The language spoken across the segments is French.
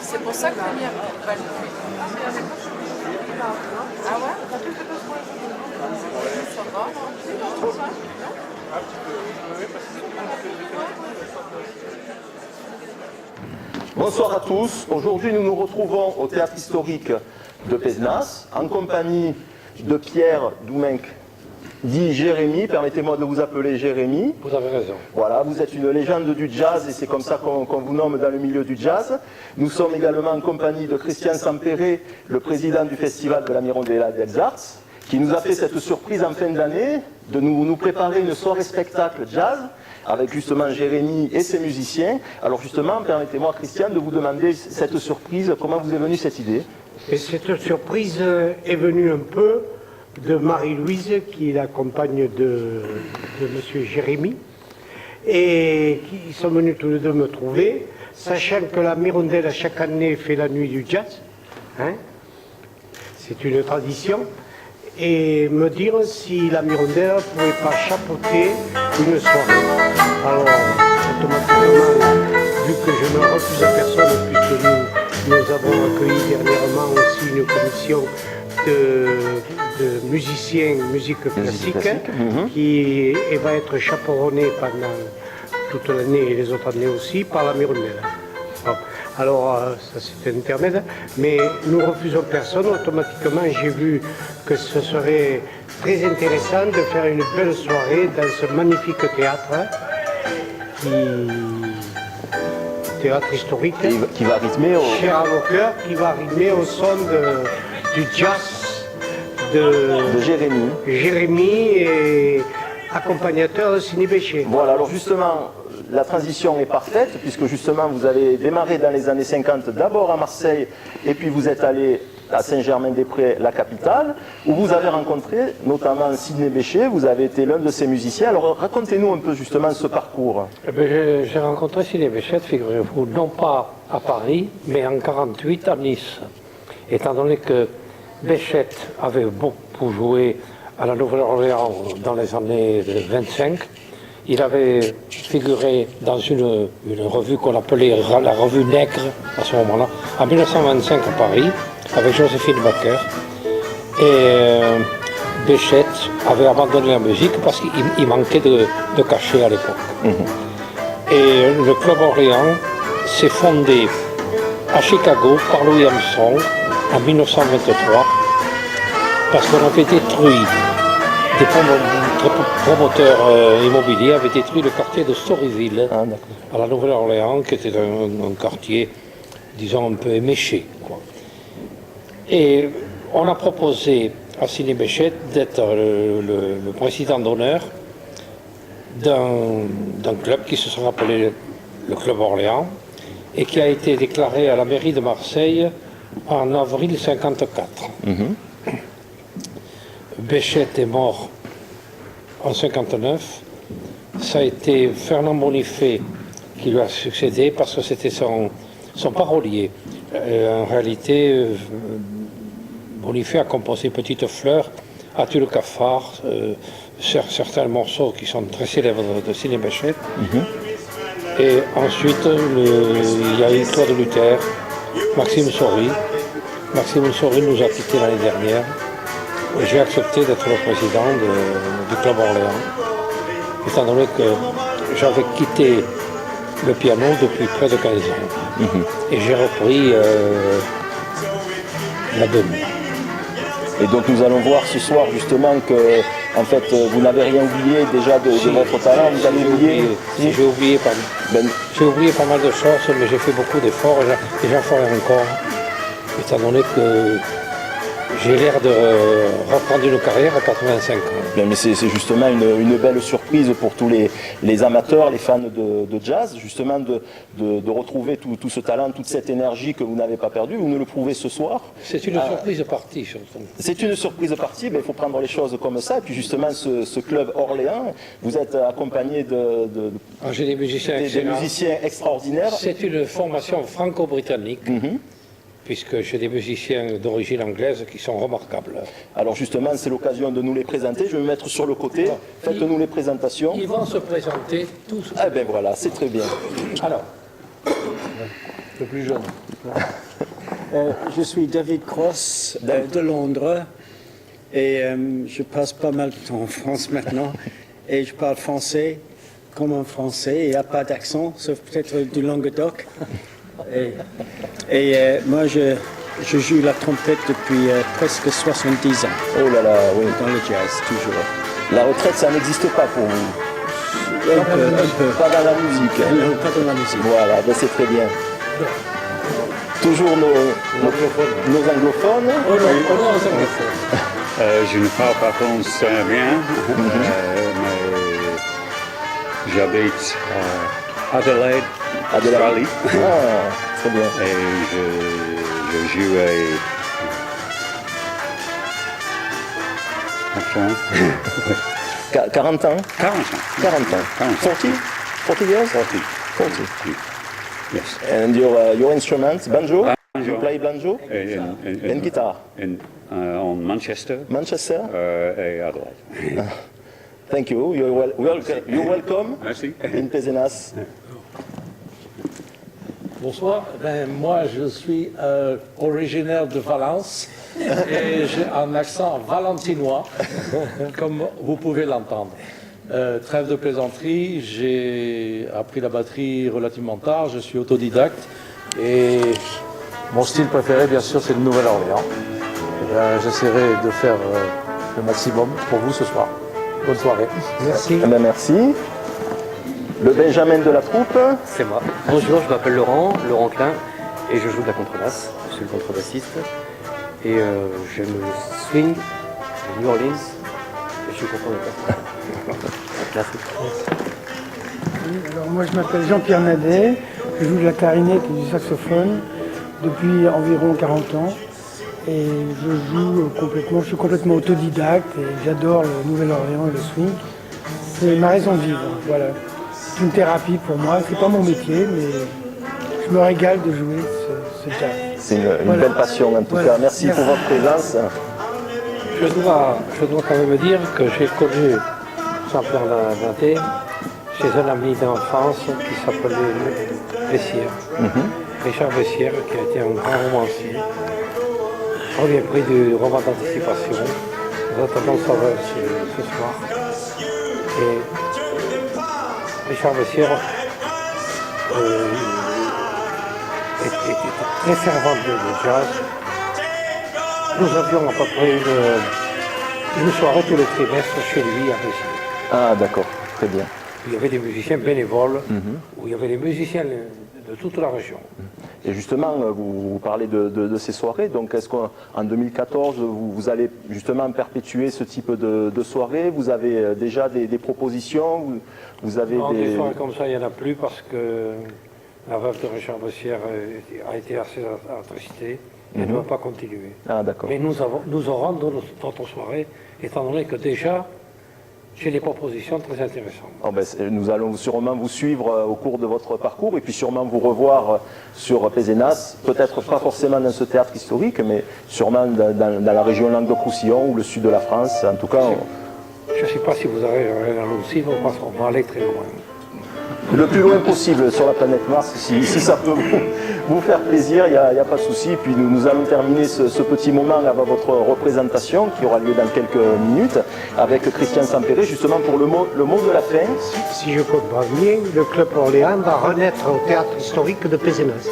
C'est pour ça que le mien va le plus. Ah ouais? Ça va, non? Bonsoir à tous. Aujourd'hui, nous nous retrouvons au théâtre historique de Pézenas en compagnie de Pierre Doumenc, dit Jérémy. Permettez-moi de vous appeler Jérémy. Vous avez raison. Voilà, vous êtes une légende du jazz et c'est comme ça qu'on vous nomme dans le milieu du jazz. Nous sommes également en compagnie de Christian Sampere, le président du festival de la Mirondella des Arts, qui nous a fait cette surprise en fin d'année de nous préparer une soirée spectacle jazz avec justement Jérémy et ses musiciens. Alors justement, permettez-moi Christian de vous demander cette surprise, comment vous est venue cette idée? Et cette surprise est venue un peu de Marie-Louise, qui est la compagne de M. Jérémy, et qui sont venus tous les deux me trouver, sachant que la Mirondelle chaque année fait la nuit du jazz, hein, c'est une tradition, et me dire si la Mirondelle ne pouvait pas chapeauter une soirée. Alors, automatiquement, vu que je ne refuse à personne, puisque nous avons accueilli dernièrement aussi une commission de musiciens, musique classique, qui va être chaperonnée pendant toute l'année et les autres années aussi par la Mirondelle. Bon. Alors, ça c'est internet, mais nous refusons personne. Automatiquement, j'ai vu que ce serait très intéressant de faire une belle soirée dans ce magnifique théâtre, théâtre historique, qui va rythmer cher à vos cœurs, qui va rythmer au son du jazz de Jérémy et accompagnateur de Sidney Bechet. Voilà, alors justement, la transition est parfaite, puisque justement vous avez démarré dans les années 50, d'abord à Marseille, et puis vous êtes allé à Saint-Germain-des-Prés, la capitale, où vous avez rencontré notamment Sidney Bechet, vous avez été l'un de ses musiciens. Alors racontez-nous un peu justement ce parcours. J'ai rencontré Sidney Bechet, figurez-vous, non pas à Paris, mais en 1948 à Nice. Étant donné que Bechet avait beaucoup joué à la Nouvelle-Orléans dans les années 25, il avait figuré dans une revue qu'on appelait la revue Nègre à ce moment-là, en 1925 à Paris, avec Joséphine Baker. Et Bechet avait abandonné la musique parce qu'il manquait de cachet à l'époque. Et le Club Orléans s'est fondé à Chicago par Louis Armstrong en 1923 parce qu'on avait détruit, des promoteurs immobiliers avaient détruit le quartier de Storyville à la Nouvelle-Orléans, qui était un quartier, disons, un peu éméché, quoi. Et on a proposé à Sidney Bechet d'être le président d'honneur d'un club qui se sera appelé le Club Orléans et qui a été déclaré à la mairie de Marseille en avril 1954. Bechet est mort en 1959. Ça a été Fernand Bonifay qui lui a succédé parce que c'était son parolier. En réalité, Bonifay a composé Petite Fleur, As-tu le cafard, certains morceaux qui sont très célèbres de Sidney Bechet. Et ensuite, il y a eu Claude Luther, Maxime Saury. Maxime Saury nous a quittés l'année dernière. J'ai accepté d'être le président du Club Orléans, étant donné que j'avais quitté le piano depuis près de 15 ans. Et j'ai repris la demi. Et donc nous allons voir ce soir justement que en fait vous n'avez rien oublié déjà de votre talent, vous avez oublié. J'ai oublié pas mal de choses, mais j'ai fait beaucoup d'efforts et j'en ferai encore, étant donné que j'ai l'air de reprendre une carrière à 85 ans. Bien, mais c'est justement une belle surprise pour tous les amateurs, les fans de jazz, justement de retrouver tout ce talent, toute cette énergie que vous n'avez pas perdue. Vous nous le prouvez ce soir. C'est une surprise partie, surtout. C'est une surprise partie, mais il faut prendre les choses comme ça. Et puis justement, ce club Orléans, vous êtes accompagné j'ai des musiciens extraordinaires. C'est une formation franco-britannique. Puisque j'ai des musiciens d'origine anglaise qui sont remarquables. Alors justement, c'est l'occasion de nous les présenter. Je vais me mettre sur le côté. Faites-nous les présentations. Ils vont se présenter tous. Ah ben voilà, c'est très bien. Alors, le plus jeune. Je suis David Cross de Londres et je passe pas mal de temps en France maintenant et je parle français comme un français, il n'y a pas d'accent, sauf peut-être du Languedoc. Et moi je joue la trompette depuis presque 70 ans. Oh là là, oui. Dans le jazz, toujours. La retraite, ça n'existe pas pour vous. Un peu. Pas dans la musique. Non, pas dans la musique. Voilà, ben c'est très bien. Toujours nos anglophones. Je ne parle pas français rien, mais j'habite à Adelaide, Australie, Ah, très bien. et je jouais. Enfin, 40 ans 40 ans. 40 ans. 40? 40 years? 40. Yes. And your instruments, banjo? Banjo. You play banjo? And guitar? On Manchester Manchester? et Adelaide. Thank you. You're welcome Merci. in Pézenas. Bonsoir, moi je suis originaire de Valence et j'ai un accent valentinois, comme vous pouvez l'entendre. Trêve de plaisanterie, j'ai appris la batterie relativement tard, je suis autodidacte et mon style préféré bien sûr c'est le Nouvelle-Orléans. J'essaierai de faire le maximum pour vous ce soir. Bonne soirée. Merci. Eh ben, merci. Le Benjamin de la troupe. C'est moi. Bonjour, je m'appelle Laurent Klein, et je joue de la contrebasse. Je suis le contrebassiste. Et j'aime le swing, le New Orleans, et je suis content de ça. Merci. Alors moi je m'appelle Jean-Pierre Nadet, je joue de la clarinette et du saxophone depuis environ 40 ans. Et je suis complètement autodidacte et j'adore le Nouvelle-Orléans et le swing. C'est ma raison de vivre, voilà. C'est une thérapie pour moi, c'est pas mon métier, mais je me régale de jouer ce jazz. C'est une Voilà. belle passion en tout Voilà. cas. Merci pour votre présence. Je dois quand même dire que j'ai connu Jean-Pierre Nadet chez un ami d'enfance qui s'appelait Bessières. Richard Bessières, qui a été un grand romancier. Premier prix du roman d'anticipation. Nous attendons ça ce soir. Et Richard Bessières était très fervent de jazz. Nous avions à peu près une soirée tous les trimestres chez lui à Bessières. Ah d'accord, très bien. Il y avait des musiciens bénévoles, où il y avait des musiciens de toute la région. Et justement, vous parlez de ces soirées, donc est-ce qu'en 2014, vous allez justement perpétuer ce type de soirées? Vous avez déjà des propositions? Vous avez Non, des soirées comme ça, il n'y en a plus parce que la veuve de Richard Bessières a été assez attristée et ne va pas continuer. Ah d'accord. Mais nous aurons notre soirée, étant donné que déjà, j'ai des propositions très intéressantes. Oh ben, nous allons sûrement vous suivre au cours de votre parcours et puis sûrement vous revoir sur Pézenas, peut-être pas forcément dans ce théâtre historique, mais sûrement dans la région Languedoc-Roussillon ou le sud de la France. En tout cas, Je ne sais pas si vous arriverez à nous suivre parce qu'on va aller très loin. le plus loin possible sur la planète Mars, si ça peut vous faire plaisir, il n'y a pas de souci. Puis nous allons terminer ce petit moment avant votre représentation qui aura lieu dans quelques minutes avec Christian Sampere, justement pour le mot de la fin. Si je peux prévenir, le Club Orléans va renaître au théâtre historique de Pézenas.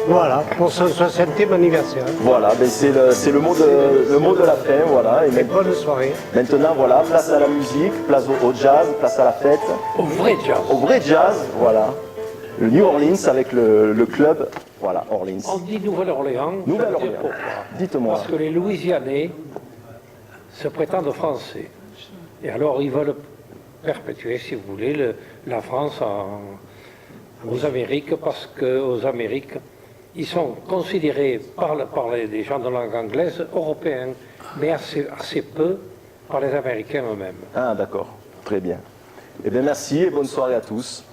Voilà, pour son 60e anniversaire. Voilà, ben c'est le mot de la fin, voilà. Et Bonne soirée. maintenant, voilà, place à la musique, place au jazz, place à la fête, Au vrai jazz. au vrai jazz, voilà. Le New Orleans avec le club, voilà, Orleans. On dit Nouvelle-Orléans. je vais Nouvelle-Orléans. dire pourquoi. Dites-moi. Parce que les Louisianais se prétendent français. Et alors ils veulent perpétuer, si vous voulez, la France aux Amériques, parce qu'aux Amériques, ils sont considérés par les gens de langue anglaise européens, mais assez peu par les Américains eux-mêmes. Ah, d'accord, très bien. Eh bien, merci et bonne soirée à tous.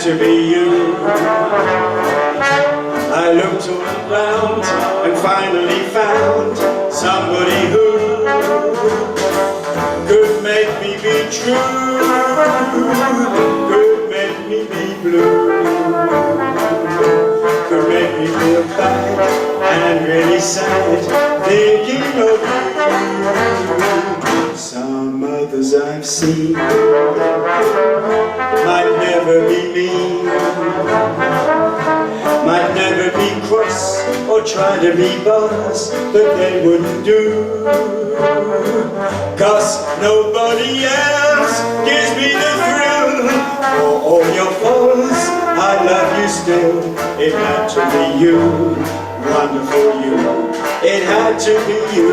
to be you. I looked all around and finally found somebody who could make me be true, could make me be blue, could make me feel bad and really sad thinking of you. Some others I've seen might never be mean, might never be cross or try to be boss, but they wouldn't do. 'Cause nobody else gives me the thrill. For all your faults, I love you still. It had to be you, wonderful you. It had to be you.